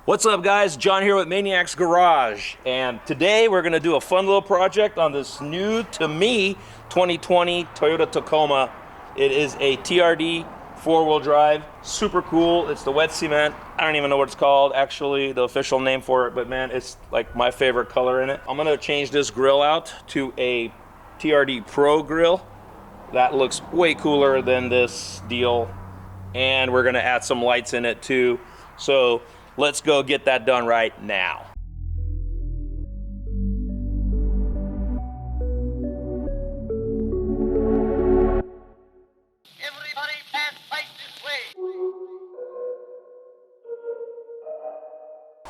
What's up, guys? John here with Maniacs Garage, and today we're gonna do a fun little project on this new, to me, 2020 Toyota Tacoma. It is a TRD four-wheel drive, super cool. It's the wet cement. I don't even know what it's called, actually, the official name for it, but man, it's like my favorite color in it. I'm gonna change this grill out to a TRD Pro grill. That looks way cooler than this deal, and we're gonna add some lights in it too. So let's go get that done right now. Everybody pass right this way.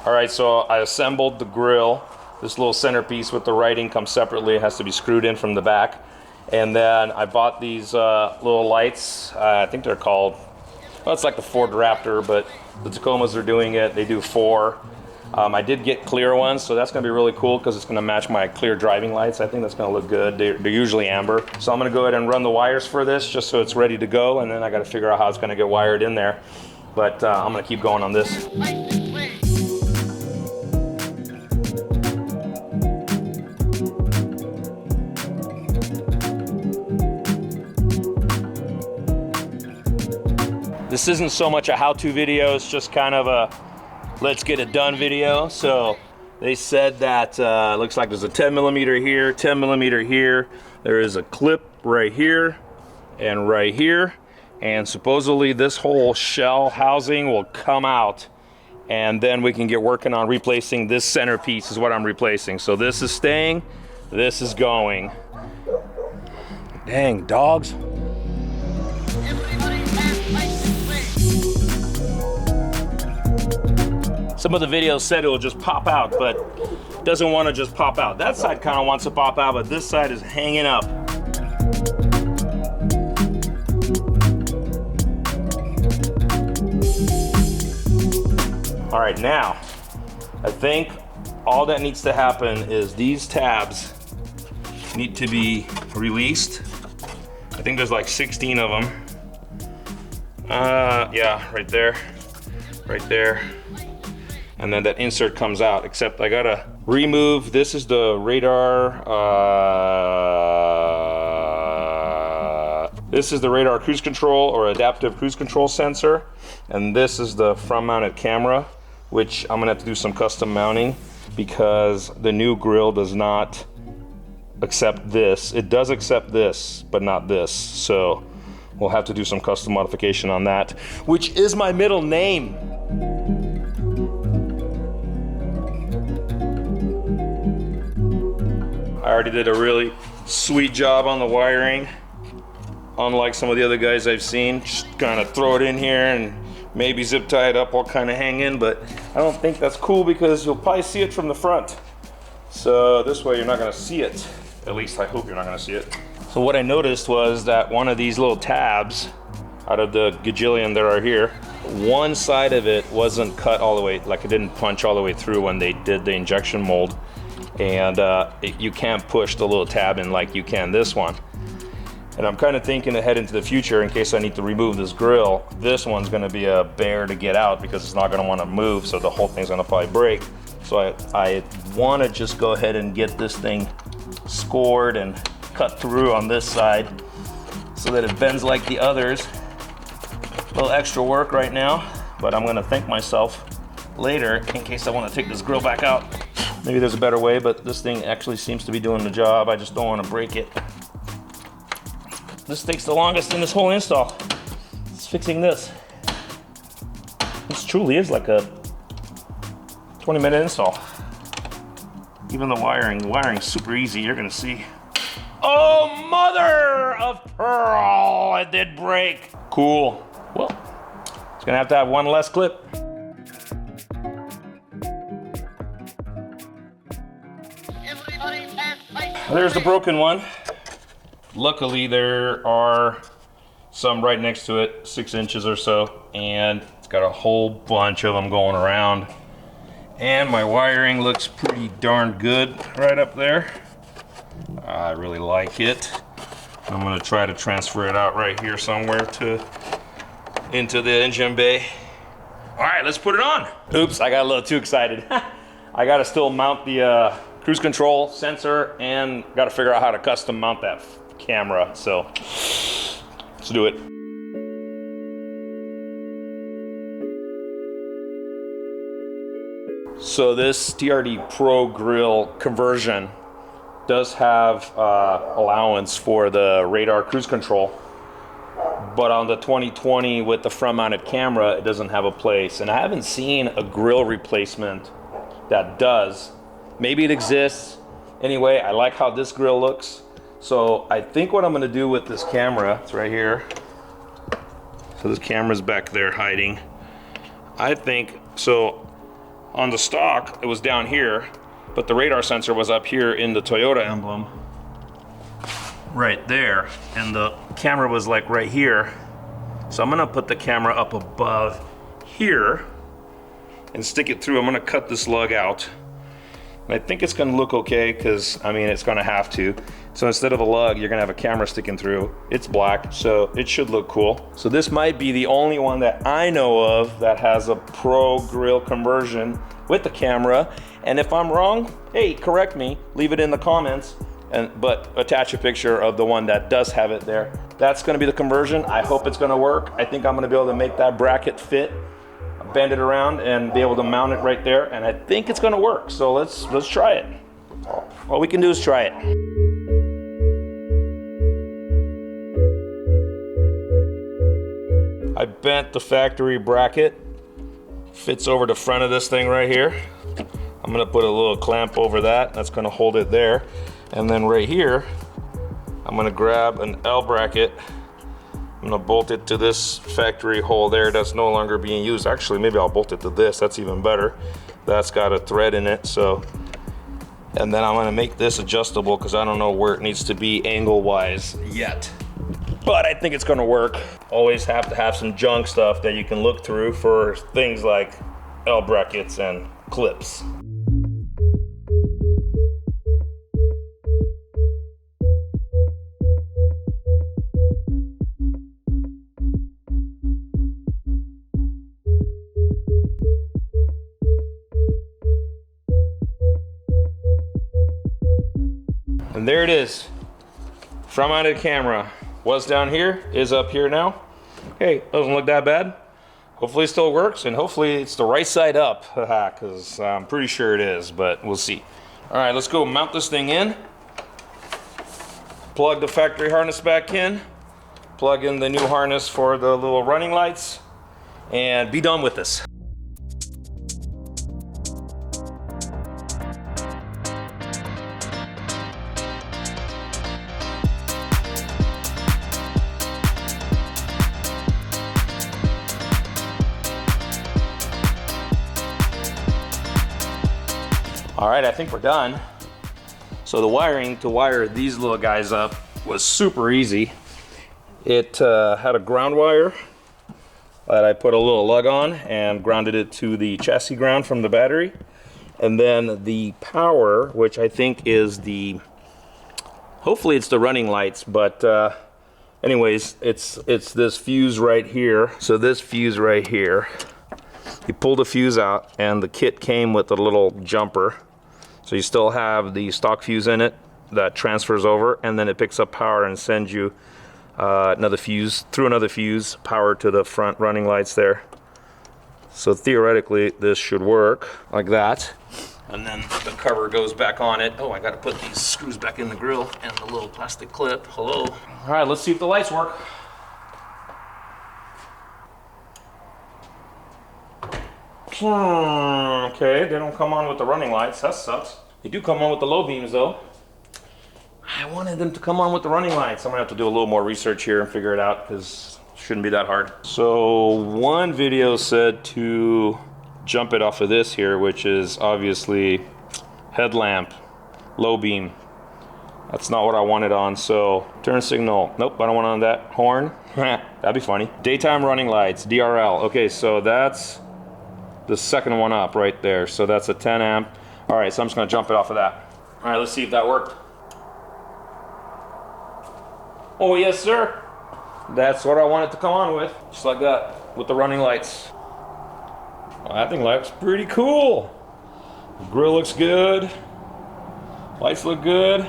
All right, so I assembled the grill. This little centerpiece with the writing comes separately. It has to be screwed in from the back. And then I bought these little lights. I think they're called, well, it's like the Ford Raptor, but the Tacomas are doing it. They do 4. I did get clear ones, so that's gonna be really cool because it's gonna match my clear driving lights. I think that's gonna look good. They're usually amber. So I'm gonna go ahead and run the wires for this just so it's ready to go, and then I gotta figure out how it's gonna get wired in there. But I'm gonna keep going on this. Right this way. This isn't so much a how-to video, it's just kind of a let's get it done video. So they said that looks like there's a 10 millimeter here, 10 millimeter here. There is a clip right here and right here. And supposedly this whole shell housing will come out, and then we can get working on replacing this centerpiece is what I'm replacing. So this is staying, this is going. Dang, dogs. Everybody pass right this way. Some of the videos said it will just pop out, but it doesn't want to just pop out. That side kind of wants to pop out, but this side is hanging up. All right, now, I think all that needs to happen is these tabs need to be released. I think there's like 16 of them. Yeah, right there, right there. And then that insert comes out, except I gotta remove, this is the radar, this is the radar cruise control or adaptive cruise control sensor. And this is the front mounted camera, which I'm gonna have to do some custom mounting because the new grill does not accept this. It does accept this, but not this. So we'll have to do some custom modification on that, which is my middle name. I already did a really sweet job on the wiring. Unlike some of the other guys I've seen, just kind of throw it in here and maybe zip tie it up, all kind of hang in, but I don't think that's cool because you'll probably see it from the front. So this way you're not gonna see it. At least I hope you're not gonna see it. So what I noticed was that one of these little tabs out of the gajillion there are here, one side of it wasn't cut all the way, like it didn't punch all the way through when they did the injection mold. And you can't push the little tab in like you can this one. And I'm kind of thinking ahead into the future in case I need to remove this grill. This one's gonna be a bear to get out because it's not gonna wanna move, so the whole thing's gonna probably break. So I wanna just go ahead and get this thing scored and cut through on this side so that it bends like the others. A little extra work right now, but I'm gonna thank myself later in case I wanna take this grill back out. Maybe there's a better way, but this thing actually seems to be doing the job. I just don't want to break it. This takes the longest in this whole install. It's fixing this. This truly is like a 20-minute install. Even the wiring's super easy, you're gonna see. Oh, mother of pearl, it did break. Cool. Well, it's gonna have to have one less clip. Everybody pass right this way. There's the broken one. Luckily, there are some right next to it, 6 inches or so, and it's got a whole bunch of them going around. And my wiring looks pretty darn good right up there. I really like it. I'm gonna try to transfer it out right here somewhere into the engine bay. All right, let's put it on. Oops, I got a little too excited. I gotta still mount the cruise control sensor and gotta figure out how to custom mount that camera. So let's do it. So this TRD Pro Grille conversion does have allowance for the radar cruise control, but on the 2020 with the front mounted camera, it doesn't have a place. And I haven't seen a grille replacement that does. Maybe it exists. Anyway, I like how this grille looks. So I think what I'm gonna do with this camera, it's right here. So this camera's back there hiding. I think, so on the stock, it was down here, but the radar sensor was up here in the Toyota emblem, right there, and the camera was like right here. So I'm gonna put the camera up above here and stick it through. I'm gonna cut this lug out. And I think it's gonna look okay, because I mean, it's gonna have to. So instead of a lug, you're gonna have a camera sticking through. It's black, so it should look cool. So this might be the only one that I know of that has a Pro Grille conversion with the camera. And if I'm wrong, hey, correct me, leave it in the comments, but attach a picture of the one that does have it there. That's gonna be the conversion. I hope it's gonna work. I think I'm gonna be able to make that bracket fit, bend it around, and be able to mount it right there. And I think it's gonna work. So let's try it. All we can do is try it. I bent the factory bracket. Fits over the front of this thing right here. I'm gonna put a little clamp over that. That's gonna hold it there. And then right here, I'm gonna grab an L bracket. I'm gonna bolt it to this factory hole there that's no longer being used. Actually, maybe I'll bolt it to this, that's even better. That's got a thread in it, so. And then I'm gonna make this adjustable because I don't know where it needs to be angle-wise yet. But I think it's gonna work. Always have to have some junk stuff that you can look through for things like L brackets and clips. And there it is. Front mounted camera. Was down here, is up here now. Hey, doesn't look that bad. Hopefully it still works, and hopefully it's the right side up, because I'm pretty sure it is, but we'll see. All right, let's go mount this thing in. Plug the factory harness back in. Plug in the new harness for the little running lights, and be done with this. All right, I think we're done. So the wiring to wire these little guys up was super easy. It had a ground wire that I put a little lug on and grounded it to the chassis ground from the battery. And then the power, which I think is the, hopefully it's the running lights, but anyways, it's this fuse right here. So this fuse right here, you pull the fuse out, and the kit came with a little jumper. So you still have the stock fuse in it that transfers over, and then it picks up power and sends you another fuse, through another fuse, power to the front running lights there. So theoretically, this should work like that. And then the cover goes back on it. Oh, I gotta put these screws back in the grill and the little plastic clip. Hello. All right, let's see if the lights work. Okay, they don't come on with the running lights. That sucks. They do come on with the low beams though. I wanted them to come on with the running lights. I'm gonna have to do a little more research here and figure it out, because it shouldn't be that hard. So one video said to jump it off of this here, which is obviously headlamp, low beam. That's not what I wanted on, so turn signal. Nope, I don't want on that. Horn, that'd be funny. Daytime running lights, DRL. Okay, so that's the second one up right there. So that's a 10 amp. All right, so I'm just gonna jump it off of that. All right, let's see if that worked. Oh yes, sir. That's what I wanted to come on with, just like that, with the running lights. Well, that thing looks pretty cool. The grill looks good. Lights look good.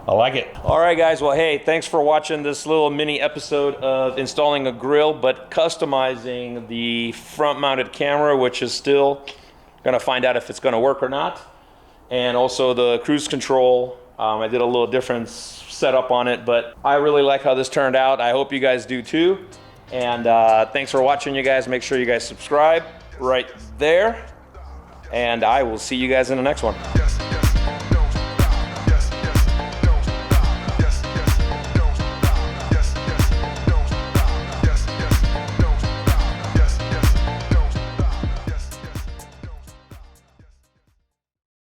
I like it. All right, guys. Well, hey, thanks for watching this little mini episode of installing a grill, but customizing the front-mounted camera, which is still gonna find out if it's gonna work or not. And also the cruise control. I did a little different setup on it, but I really like how this turned out. I hope you guys do too. And thanks for watching, you guys. Make sure you guys subscribe right there. And I will see you guys in the next one.